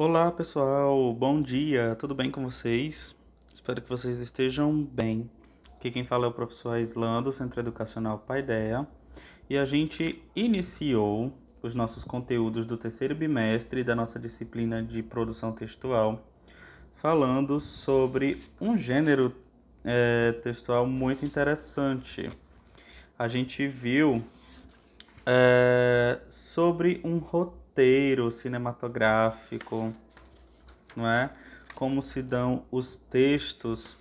Olá pessoal, bom dia, tudo bem com vocês? Espero que vocês estejam bem. Aqui quem fala é o professor Aislan do Centro Educacional Paideia e a gente iniciou os nossos conteúdos do terceiro bimestre da nossa disciplina de produção textual, falando sobre um gênero textual muito interessante. A gente viu sobre um roteiro cinematográfico, não é? Como se dão os textos.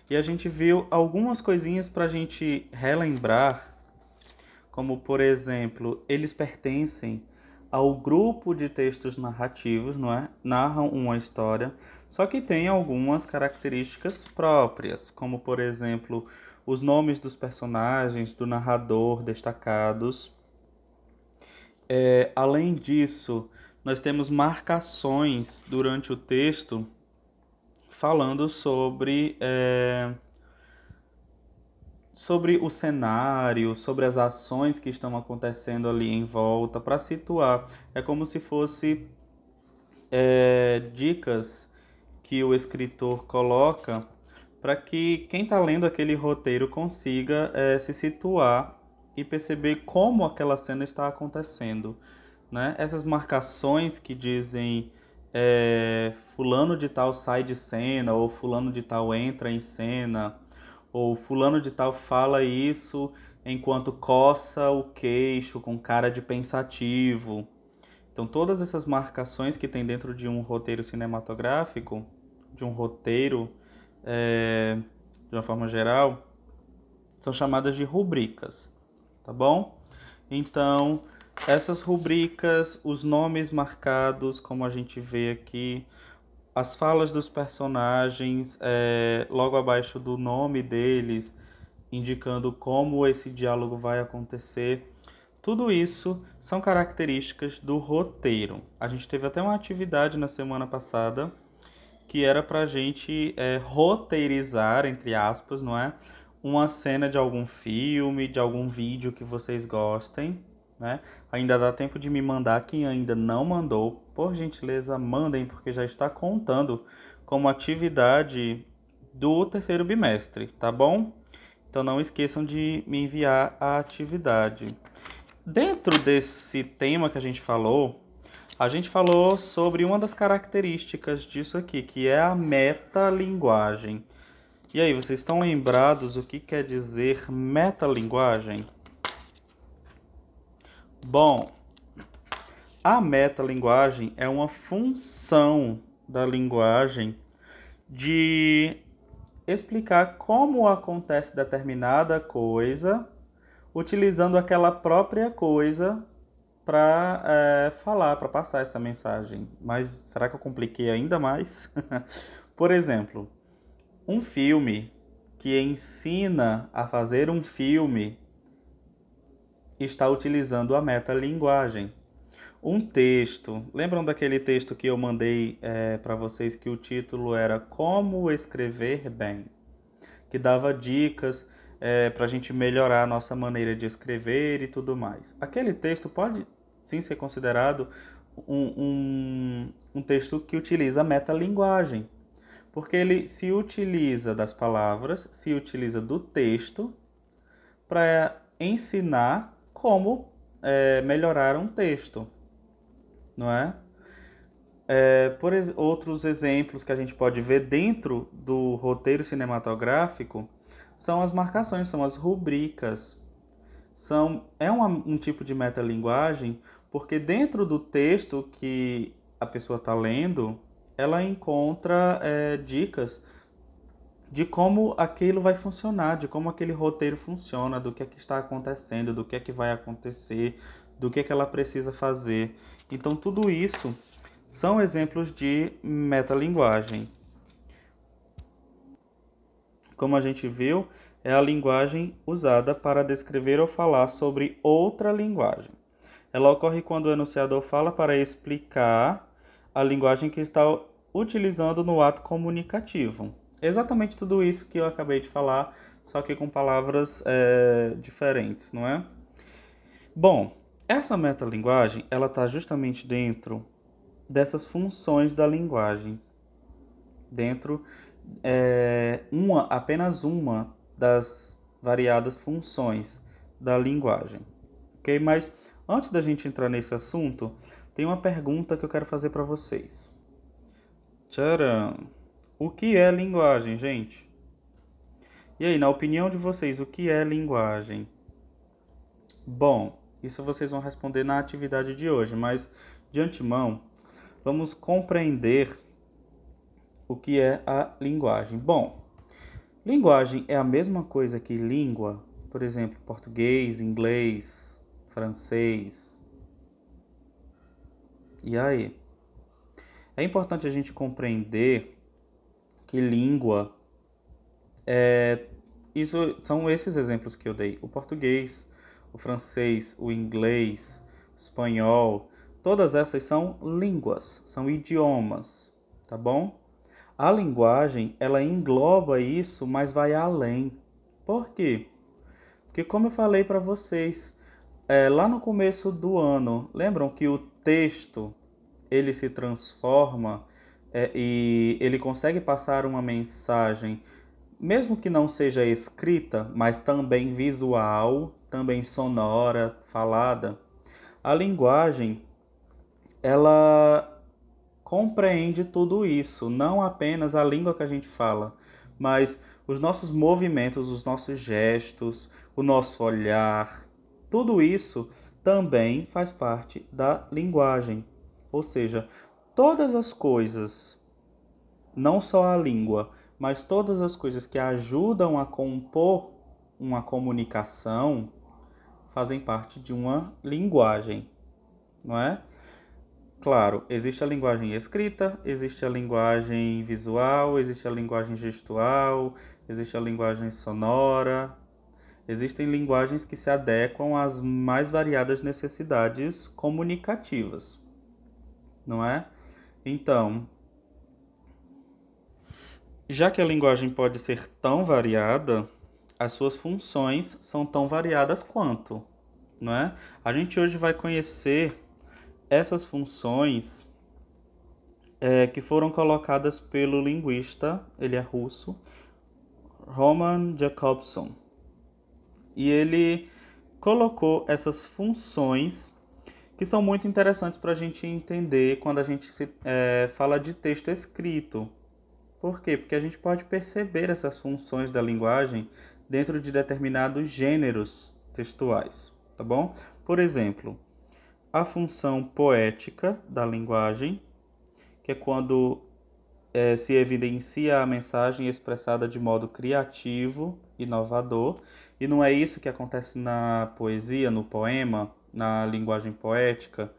E a gente viu algumas coisinhas para a gente relembrar, como por exemplo, eles pertencem ao grupo de textos narrativos, não é? Narram uma história, só que tem algumas características próprias, como por exemplo, os nomes dos personagens, do narrador destacados. Além disso, nós temos marcações durante o texto falando sobre o cenário, sobre as ações que estão acontecendo ali em volta, para situar. É como se fosse dicas que o escritor coloca para que quem está lendo aquele roteiro consiga se situar e perceber como aquela cena está acontecendo, né? Essas marcações que dizem fulano de tal sai de cena, ou fulano de tal entra em cena, ou fulano de tal fala isso enquanto coça o queixo com cara de pensativo. Então todas essas marcações que tem dentro de um roteiro cinematográfico, de um roteiro de uma forma geral, são chamadas de rubricas, tá bom? Então, essas rubricas, os nomes marcados, como a gente vê aqui, as falas dos personagens, logo abaixo do nome deles, indicando como esse diálogo vai acontecer. Tudo isso são características do roteiro. A gente teve até uma atividade na semana passada que era para a gente roteirizar, entre aspas, não é? Uma cena de algum filme, de algum vídeo que vocês gostem, né? Ainda dá tempo de me mandar. Quem ainda não mandou, por gentileza, mandem, porque já está contando como atividade do terceiro bimestre, tá bom? Então não esqueçam de me enviar a atividade. Dentro desse tema que a gente falou sobre uma das características disso aqui, que é a metalinguagem. E aí, vocês estão lembrados o que quer dizer metalinguagem? Bom, a metalinguagem é uma função da linguagem de explicar como acontece determinada coisa, utilizando aquela própria coisa para falar, para passar essa mensagem. Mas será que eu compliquei ainda mais? Por exemplo, um filme que ensina a fazer um filme está utilizando a metalinguagem. Um texto, lembram daquele texto que eu mandei para vocês que o título era Como Escrever Bem? Que dava dicas para a gente melhorar a nossa maneira de escrever e tudo mais. Aquele texto pode sim ser considerado um texto que utiliza a metalinguagem, porque ele se utiliza das palavras, se utiliza do texto para ensinar como melhorar um texto, não é? Outros exemplos que a gente pode ver dentro do roteiro cinematográfico são as marcações, são as rubricas. Um tipo de metalinguagem, porque dentro do texto que a pessoa está lendo, ela encontra dicas de como aquilo vai funcionar, de como aquele roteiro funciona, do que é que está acontecendo, do que é que vai acontecer, do que é que ela precisa fazer. Então, tudo isso são exemplos de metalinguagem. Como a gente viu, é a linguagem usada para descrever ou falar sobre outra linguagem. Ela ocorre quando o enunciador fala para explicar a linguagem que está utilizando no ato comunicativo. Exatamente tudo isso que eu acabei de falar, só que com palavras diferentes, não é? Bom, essa metalinguagem, ela está justamente dentro dessas funções da linguagem, dentro apenas uma das variadas funções da linguagem. Ok? Mas antes da gente entrar nesse assunto, tem uma pergunta que eu quero fazer para vocês. Tcharam! O que é linguagem, gente? E aí, na opinião de vocês, o que é linguagem? Bom, isso vocês vão responder na atividade de hoje, mas de antemão, vamos compreender o que é a linguagem. Bom, linguagem é a mesma coisa que língua, por exemplo, português, inglês, francês. E aí? É importante a gente compreender que língua isso são esses exemplos que eu dei. O português, o francês, o inglês, o espanhol, todas essas são línguas, são idiomas, tá bom? A linguagem, ela engloba isso, mas vai além. Por quê? Porque como eu falei para vocês, lá no começo do ano, lembram que o texto ele se transforma e ele consegue passar uma mensagem, mesmo que não seja escrita, mas também visual, também sonora, falada. A linguagem, ela compreende tudo isso, não apenas a língua que a gente fala, mas os nossos movimentos, os nossos gestos, o nosso olhar, tudo isso também faz parte da linguagem. Ou seja, todas as coisas, não só a língua, mas todas as coisas que ajudam a compor uma comunicação fazem parte de uma linguagem, não é? Claro, existe a linguagem escrita, existe a linguagem visual, existe a linguagem gestual, existe a linguagem sonora. Existem linguagens que se adequam às mais variadas necessidades comunicativas, não é? Então, já que a linguagem pode ser tão variada, as suas funções são tão variadas quanto, não é? A gente hoje vai conhecer essas funções que foram colocadas pelo linguista, ele é russo, Roman Jakobson. E ele colocou essas funções que são muito interessantes para a gente entender quando a gente fala de texto escrito. Por quê? Porque a gente pode perceber essas funções da linguagem dentro de determinados gêneros textuais, tá bom? Por exemplo, a função poética da linguagem, que é quando se evidencia a mensagem expressada de modo criativo, inovador, e não é isso que acontece na poesia, no poema, na linguagem poética.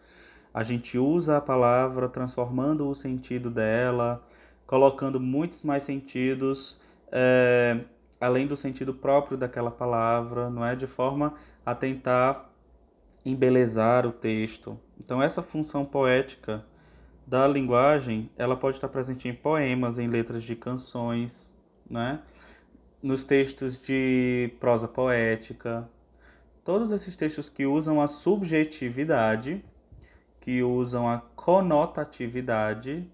A gente usa a palavra transformando o sentido dela, colocando muitos mais sentidos, além do sentido próprio daquela palavra, não é? De forma a tentar embelezar o texto. Então essa função poética da linguagem, ela pode estar presente em poemas, em letras de canções, né? Nos textos de prosa poética. Todos esses textos que usam a subjetividade, que usam a conotatividade,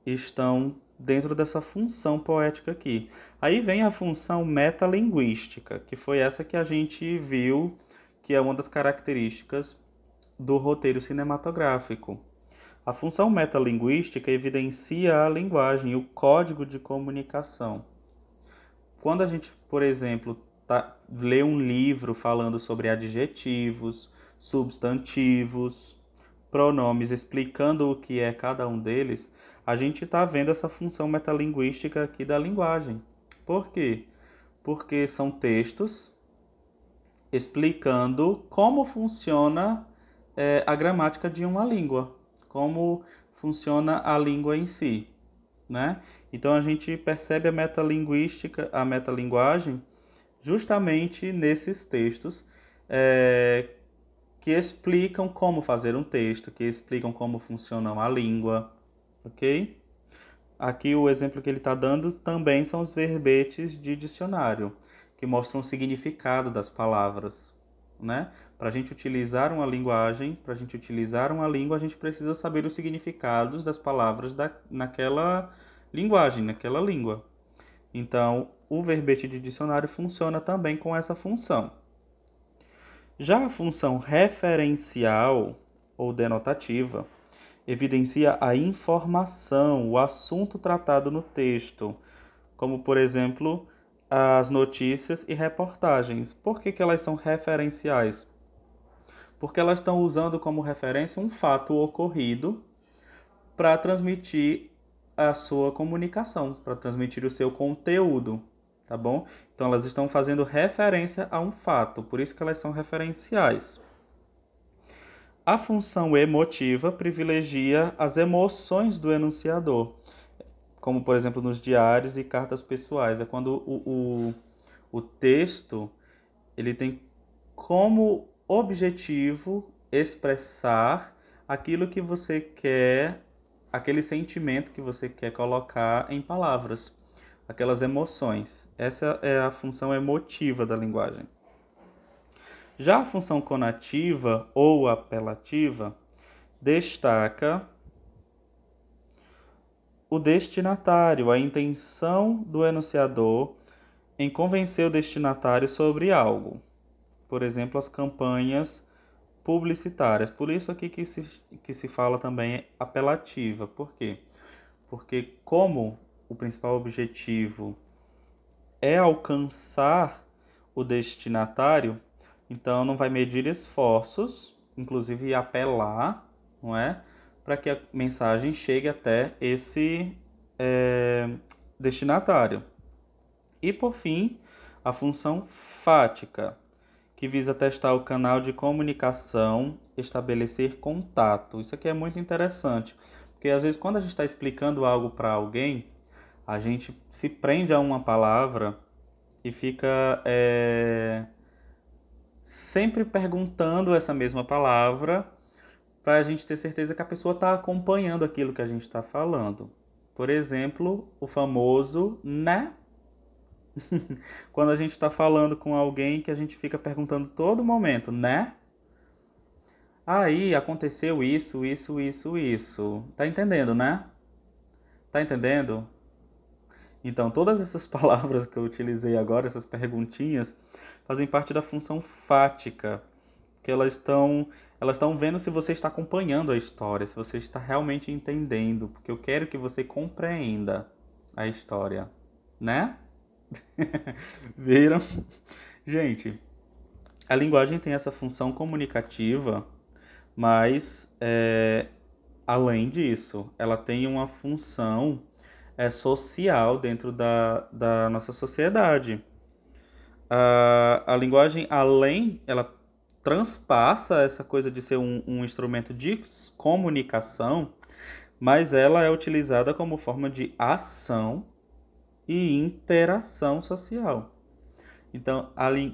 estão dentro dessa função poética aqui. Aí vem a função metalinguística, que foi essa que a gente viu, que é uma das características do roteiro cinematográfico. A função metalinguística evidencia a linguagem, o código de comunicação. Quando a gente, por exemplo, lê um livro falando sobre adjetivos, substantivos, pronomes, explicando o que é cada um deles, a gente está vendo essa função metalinguística aqui da linguagem. Por quê? Porque são textos explicando como funciona a gramática de uma língua, como funciona a língua em si, né? Então a gente percebe a metalinguagem, justamente nesses textos que explicam como fazer um texto, que explicam como funciona a língua, ok? Aqui o exemplo que ele está dando também são os verbetes de dicionário, que mostram o significado das palavras, né? Para a gente utilizar uma linguagem, para a gente utilizar uma língua, a gente precisa saber os significados das palavras naquela linguagem, naquela língua. Então, o verbete de dicionário funciona também com essa função. Já a função referencial ou denotativa evidencia a informação, o assunto tratado no texto, como, por exemplo, as notícias e reportagens. Por que elas são referenciais? Porque elas estão usando como referência um fato ocorrido para transmitir a sua comunicação, para transmitir o seu conteúdo, tá bom? Então elas estão fazendo referência a um fato, por isso que elas são referenciais. A função emotiva privilegia as emoções do enunciador, como por exemplo nos diários e cartas pessoais. É quando o texto ele tem como objetivo expressar aquilo que você quer, aquele sentimento que você quer colocar em palavras, aquelas emoções. Essa é a função emotiva da linguagem. Já a função conativa ou apelativa destaca o destinatário, a intenção do enunciador em convencer o destinatário sobre algo. Por exemplo, as campanhas publicitárias. Por isso aqui que se fala também apelativa. Por quê? Porque como o principal objetivo é alcançar o destinatário, então não vai medir esforços, inclusive apelar, não é? Para que a mensagem chegue até esse destinatário. E por fim, a função fática, que visa testar o canal de comunicação, estabelecer contato. Isso aqui é muito interessante, porque às vezes quando a gente está explicando algo para alguém, a gente se prende a uma palavra e fica sempre perguntando essa mesma palavra para a gente ter certeza que a pessoa está acompanhando aquilo que a gente está falando. Por exemplo, o famoso né? Quando a gente está falando com alguém que a gente fica perguntando todo momento, né? Aí aconteceu isso, isso, isso, isso. Tá entendendo, né? Tá entendendo? Então, todas essas palavras que eu utilizei agora, essas perguntinhas, fazem parte da função fática, que elas estão vendo se você está acompanhando a história, se você está realmente entendendo, porque eu quero que você compreenda a história, né? Viram? Gente, a linguagem tem essa função comunicativa, mas além disso, ela tem uma função social dentro da nossa sociedade. A linguagem, ela transpassa essa coisa de ser um instrumento de comunicação, mas ela é utilizada como forma de ação e interação social. Então,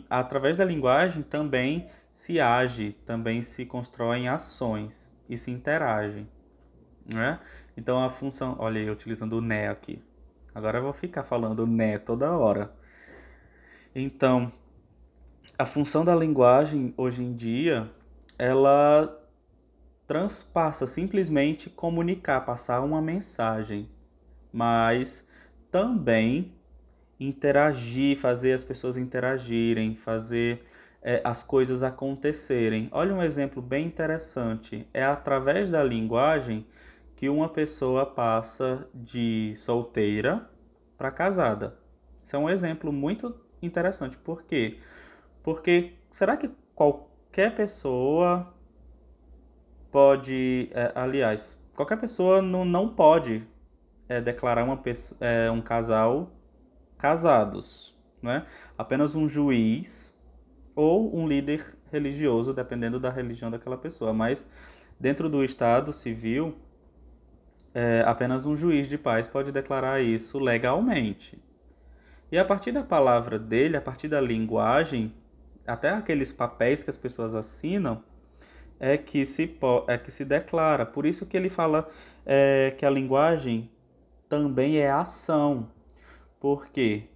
através da linguagem também se age, também se constroem ações e se interagem, né? Então, a função... Olha eu utilizando o né aqui. Agora eu vou ficar falando né toda hora. Então, a função da linguagem, hoje em dia, ela transpassa simplesmente comunicar, passar uma mensagem, mas também interagir, fazer as pessoas interagirem, fazer as coisas acontecerem. Olha um exemplo bem interessante. É através da linguagem que uma pessoa passa de solteira para casada. Isso é um exemplo muito interessante. Por quê? Porque será que qualquer pessoa pode, aliás, qualquer pessoa não pode declarar um casal casados, né? Apenas um juiz ou um líder religioso, dependendo da religião daquela pessoa. Mas dentro do Estado civil, apenas um juiz de paz pode declarar isso legalmente. E a partir da palavra dele, a partir da linguagem, até aqueles papéis que as pessoas assinam, é que se declara. Por isso que ele fala que a linguagem também é ação. Por quê?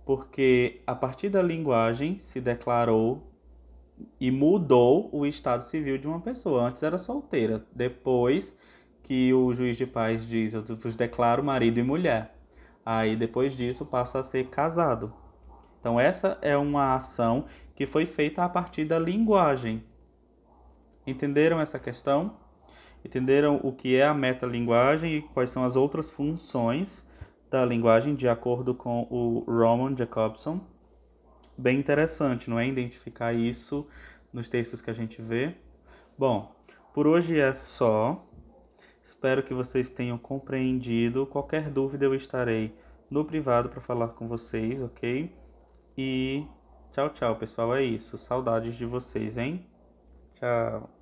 Porque a partir da linguagem se declarou e mudou o estado civil de uma pessoa. Antes era solteira, depois que o juiz de paz diz, eu vos declaro marido e mulher. Aí depois disso passa a ser casado. Então essa é uma ação que foi feita a partir da linguagem. Entenderam essa questão? Entenderam o que é a metalinguagem e quais são as outras funções da linguagem de acordo com o Roman Jakobson? Bem interessante, não é? Identificar isso nos textos que a gente vê. Bom, por hoje é só. Espero que vocês tenham compreendido. Qualquer dúvida eu estarei no privado para falar com vocês, ok? E tchau, tchau, pessoal. É isso. Saudades de vocês, hein? Tchau.